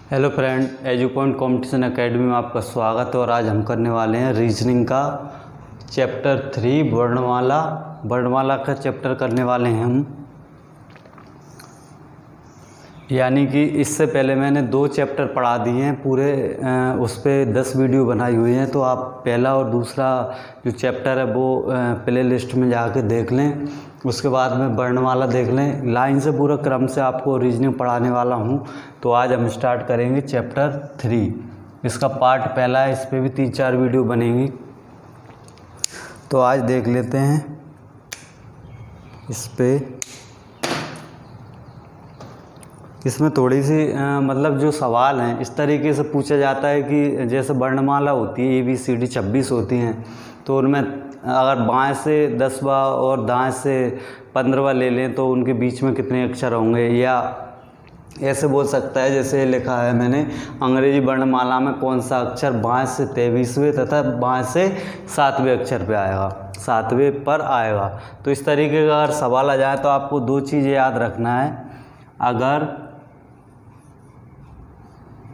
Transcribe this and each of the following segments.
Hello friend, edu point competition academy में आपका स्वागत है। और आज हम करने वाले हैं रीजनिंग का चैप्टर 3 वर्णमाला का चैप्टर करने वाले हैं हम। यानी कि इससे पहले मैंने 2 चैप्टर पढ़ा दिए हैं पूरे, उस पर 10 वीडियो बनाई हुई हैं। तो आप पहला और दूसरा जो चैप्टर है वो प्ले लिस्ट में जाके देख लें। उसके बाद में वर्णमाला देख लें। लाइन से पूरा क्रम से आपको रीजनिंग पढ़ाने वाला हूं। तो आज हम स्टार्ट करेंगे चैप्टर 3। इसका पार्ट पहला है, इस पर भी 3-4 वीडियो बनेंगी। तो आज देख लेते हैं इस पे। इसमें थोड़ी सी मतलब जो सवाल हैं इस तरीके से पूछा जाता है कि जैसे वर्णमाला होती है ABCD 26 होती हैं, तो उनमें अगर बाएं से 10वां और दाएं से 15वां ले लें तो उनके बीच में कितने अक्षर होंगे। या ऐसे बोल सकता है जैसे लिखा है मैंने, अंग्रेजी वर्णमाला में कौन सा अक्षर बाएं से 23वें तथा बाएं से 7वें अक्षर पे आएगा, 7वें पर आएगा। तो इस तरीके का अगर सवाल आ जाए तो आपको 2 चीज़ें याद रखना है। अगर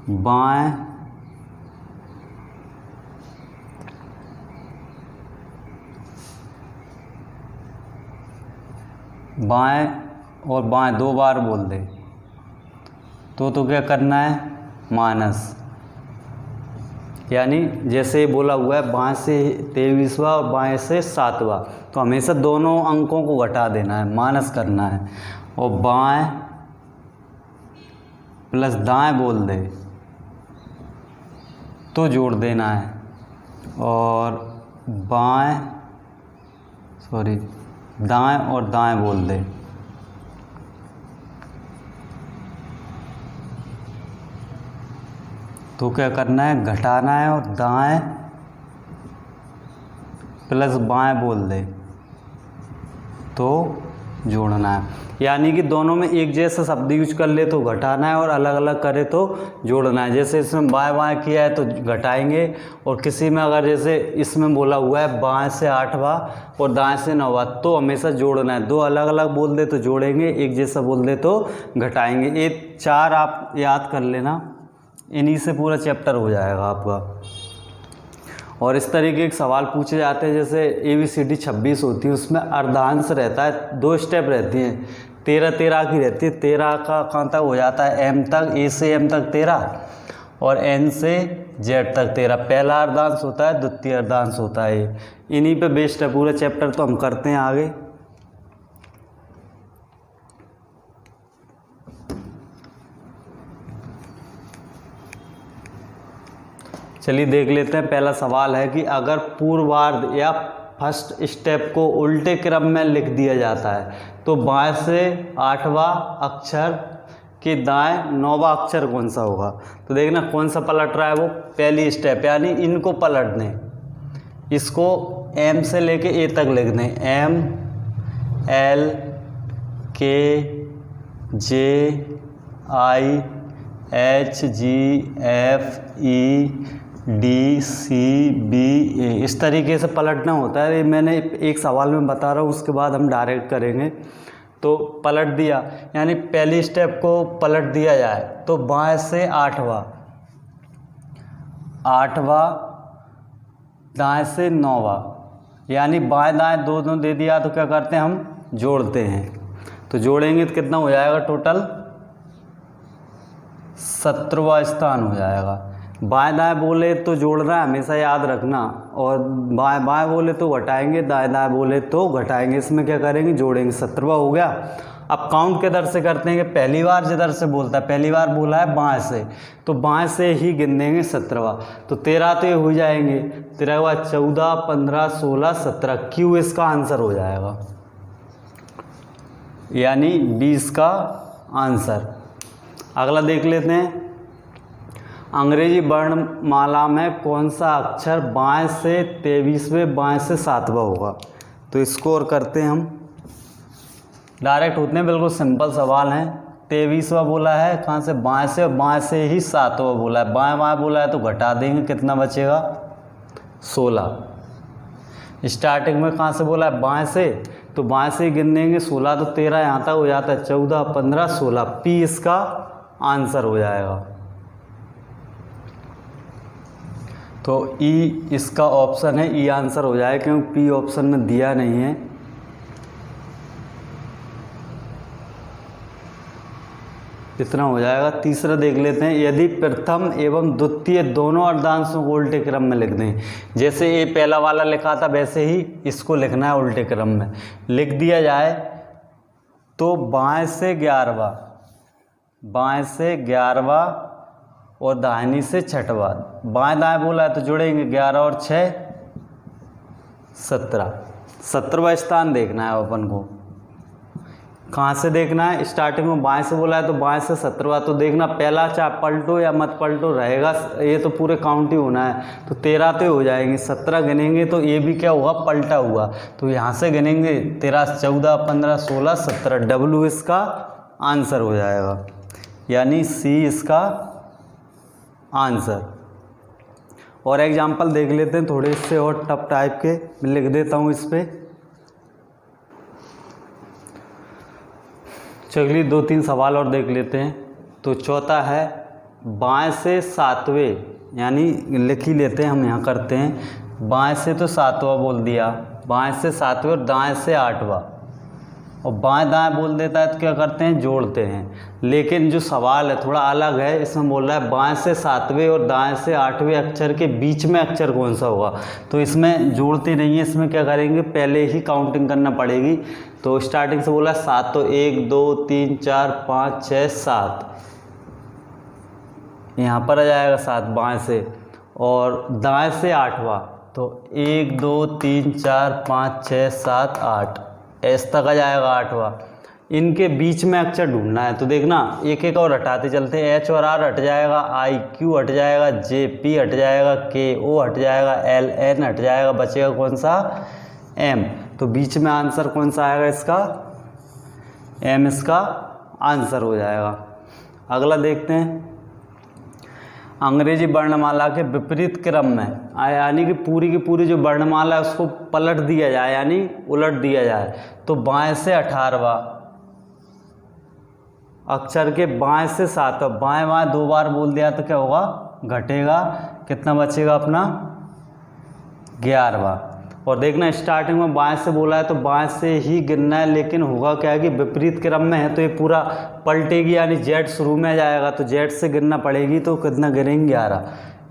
बाएं और बाएं 2 बार बोल दे तो क्या करना है, माइनस। यानी जैसे बोला हुआ है बाएं से 23वां और बाएं से 7वां, तो हमेशा दोनों अंकों को घटा देना है, माइनस करना है। और बाएं प्लस दाएं बोल दे तो जोड़ देना है। और दाएं और दाएं बोल दे तो क्या करना है, घटाना है। और दाएं प्लस बाएं बोल दे तो जोड़ना है। यानी कि दोनों में एक जैसा शब्द यूज कर ले तो घटाना है, और अलग अलग करे तो जोड़ना है। जैसे इसमें बाएं बाएं किया है तो घटाएंगे, और किसी में अगर जैसे इसमें बोला हुआ है बाएं से 8वां और दाएं से 9वां, तो हमेशा जोड़ना है। 2 अलग अलग बोल दे तो जोड़ेंगे, एक जैसा बोल दे तो घटाएंगे। ये 4 आप याद कर लेना, इन्हीं से पूरा चैप्टर हो जाएगा आपका। और इस तरीके के सवाल पूछे जाते हैं जैसे ABCD 26 होती है, उसमें अर्धांश रहता है, 2 स्टेप रहती हैं, 13 की रहती है। 13 का कहाँ तक हो जाता है, M तक, A से M तक 13 और N से Z तक 13। पहला अर्धांश होता है, द्वितीय अर्धांश होता है। इन्हीं पे बेस्ड है पूरा चैप्टर। तो हम करते हैं आगे। चलिए देख लेते हैं। पहला सवाल है कि अगर पूर्वार्ध या फर्स्ट स्टेप को उल्टे क्रम में लिख दिया जाता है तो बाएं से 8वां अक्षर के दाएं 9वां अक्षर कौन सा होगा। तो देखना कौन सा पलट रहा है, वो पहली स्टेप, यानी इनको पलट दें। इसको M से लेके A तक लिख दें। M L K J I H G F E D C B A, इस तरीके से पलटना होता है। मैंने एक सवाल में बता रहा हूँ, उसके बाद हम डायरेक्ट करेंगे। तो पलट दिया, यानी पहली स्टेप को पलट दिया जाए तो बाएं से 8वां, दाएं से 9वां, यानी बाएं दाएं 2 दे दिया तो क्या करते हैं, हम जोड़ते हैं। तो जोड़ेंगे तो कितना हो जाएगा, टोटल 17वां स्थान हो जाएगा। बाएं दाएं बोले तो जोड़ना है, हमेशा याद रखना। और बाएं बाएं बोले तो घटाएंगे, दाएं दाएं बोले तो घटाएंगे। इसमें क्या करेंगे, जोड़ेंगे। 17वां हो गया। अब काउंट के दर से करते हैं कि पहली बार जिधर से बोलता है, पहली बार बोला है बाएं से, तो बाएं से ही गिन देंगे 17वां। तो 13 तो ये हो जाएंगे। 13 के बाद 14, 15, 16, 17, क्यू इसका आंसर हो जाएगा, यानी 20 का आंसर। अगला देख लेते हैं। अंग्रेजी वर्णमाला में कौन सा अक्षर बाएं से 23वें, बाएं से 7वां होगा। तो इसको और करते हैं हम, डायरेक्ट होते हैं, बिल्कुल सिंपल सवाल है। 23वां बोला है कहाँ से, बाएं से, और बाएं से ही 7वां बोला है। बाएं बाएं बोला है तो घटा देंगे, कितना बचेगा, 16। स्टार्टिंग में कहाँ से बोला है, बाएं से, तो बाएं से ही गिन देंगे। 16 तो 13 यहाँ तक हो जाता है, 14, 15, 16, पी इसका आंसर हो जाएगा। तो ई इसका ऑप्शन है, ई आंसर हो जाए क्योंकि पी ऑप्शन में दिया नहीं है। इतना हो जाएगा। तीसरा देख लेते हैं, यदि प्रथम एवं द्वितीय दोनों अर्धांशों को उल्टे क्रम में लिख दें, जैसे ये पहला वाला लिखा था वैसे ही इसको लिखना है उल्टे क्रम में। लिख दिया जाए तो बाएं से 11वां, बाएं से 11वां और दाहिनी से 6वां। बाएं दाएं बोला है तो जुड़ेंगे, 11 और 6 17। 17वां स्थान देखना है अपन को। कहाँ से देखना है? स्टार्टिंग में बाएं से बोला है तो बाएं से 17वां। तो देखना पहला चाहे पलटो या मत पलटो रहेगा, ये तो पूरे काउंट ही होना है। तो 13 तो हो जाएंगे, 17 गिनेंगे तो ये भी क्या हुआ? पलटा हुआ। तो यहाँ से गिनेंगे 13, 14, 15, 16, 17। डब्ल्यू इसका आंसर हो जाएगा, यानी सी इसका आंसर। और एग्जाम्पल देख लेते हैं थोड़े से और टफ टाइप के, मैं लिख देता हूँ इस पर। चलिए 2-3 सवाल और देख लेते हैं। तो चौथा है, बाएं से 7वें, यानी लिख ही लेते हैं हम, यहाँ करते हैं। बाएं से तो 7वां बोल दिया, बाएं से 7वें और दाएं से 8वां, और बाएं दाएं बोल देता है तो क्या करते हैं? जोड़ते हैं। लेकिन जो सवाल है थोड़ा अलग है, इसमें बोल रहा है बाएं से 7वें और दाएं से 8वें अक्षर के बीच में अक्षर कौन सा होगा। तो इसमें जोड़ते नहीं है, इसमें क्या करेंगे? पहले ही काउंटिंग करना पड़ेगी। तो स्टार्टिंग से बोला 7, तो 1 2 3 4 5 6 7, यहाँ पर आ जाएगा 7 बाएं से। और दाएं से 8वां, तो 1 2 3 4 5 6 7 8, एस तक आ जाएगा 8वां। इनके बीच में अक्षर ढूंढना है। तो देखना एक एक और हटाते चलते हैं। एच और आर हट जाएगा, आई क्यू हट जाएगा, जे पी हट जाएगा, के ओ हट जाएगा, एल एन हट जाएगा, बचेगा कौन सा? एम। तो बीच में आंसर कौन सा आएगा इसका? एम इसका आंसर हो जाएगा। अगला देखते हैं, अंग्रेजी वर्णमाला के विपरीत क्रम में, यानी कि पूरी की पूरी जो वर्णमाला है उसको पलट दिया जाए, यानी उलट दिया जाए। तो बाएं से 18वां अक्षर के बाएं से 7वां, बाएं बाएं 2 बार बोल दिया तो क्या होगा? घटेगा। कितना बचेगा अपना? 11वां। और देखना स्टार्टिंग में बाएं से बोला है तो बाएं से ही गिनना है, लेकिन होगा क्या है कि विपरीत क्रम में है तो ये पूरा पलटेगी, यानी जेड शुरू में जाएगा तो जेड से गिनना पड़ेगी। तो कितना गिनेंगे? 11।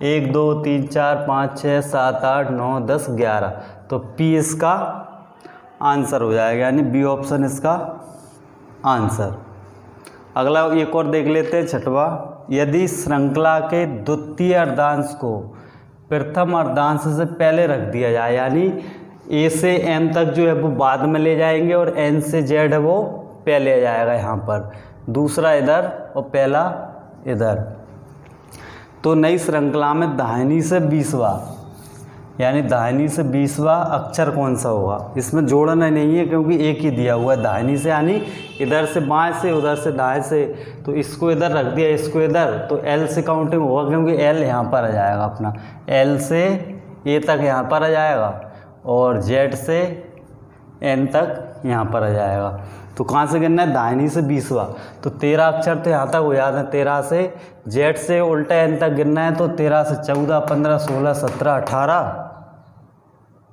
1 2 3 4 5 6 7 8 9 10 11। तो पी इसका आंसर हो जाएगा, यानी बी ऑप्शन इसका आंसर। अगला एक और देख लेते हैं, 6वां, यदि श्रृंखला के द्वितीय अर्धांश को प्रथम अर्धांश से पहले रख दिया जाए, यानी ए से एम तक जो है वो बाद में ले जाएंगे और एन से जेड है वो पहले आ जाएगा यहाँ पर, दूसरा इधर और पहला इधर। तो नई श्रृंखला में दाहिनी से 20वां, यानी दाहिनी से 20वां अक्षर कौन सा होगा? इसमें जोड़ना नहीं है क्योंकि एक ही दिया हुआ है दाहिनी से, यानी इधर से बाएं से उधर से दाएं से। तो इसको इधर रख दिया, इसको इधर, तो एल से काउंटिंग होगा क्योंकि एल यहाँ पर आ जाएगा अपना, एल से ए तक यहाँ पर आ जाएगा और जेड से एन तक यहाँ पर आ जाएगा। तो कहाँ से गिनना है? दाहिनी से 20वां। तो 13 अक्षर तो यहाँ तक हो जाते हैं, 13 से जेड से उल्टा एन तक गिनना है। तो 13 से 14 15 16 17 18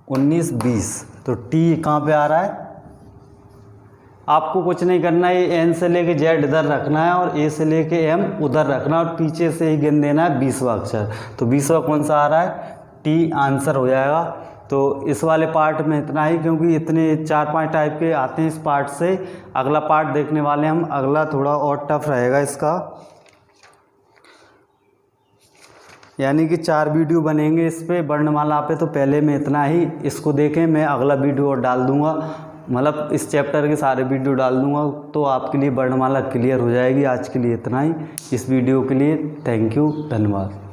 19 20। तो टी कहाँ पे आ रहा है? आपको कुछ नहीं करना है, एन से लेके जेड इधर रखना है और ए से लेके एम उधर रखना है और पीछे से ही गिन देना है 20वां अक्षर। तो 20वां कौन सा आ रहा है? टी आंसर हो जाएगा। तो इस वाले पार्ट में इतना ही, क्योंकि इतने 4-5 टाइप के आते हैं इस पार्ट से। अगला पार्ट देखने वाले हम, अगला थोड़ा और टफ रहेगा इसका, यानी कि 4 वीडियो बनेंगे इस पे वर्णमाला पे। तो पहले में इतना ही, इसको देखें, मैं अगला वीडियो और डाल दूंगा, मतलब इस चैप्टर के सारे वीडियो डाल दूंगा तो आपके लिए वर्णमाला क्लियर हो जाएगी। आज के लिए इतना ही, इस वीडियो के लिए थैंक यू, धन्यवाद।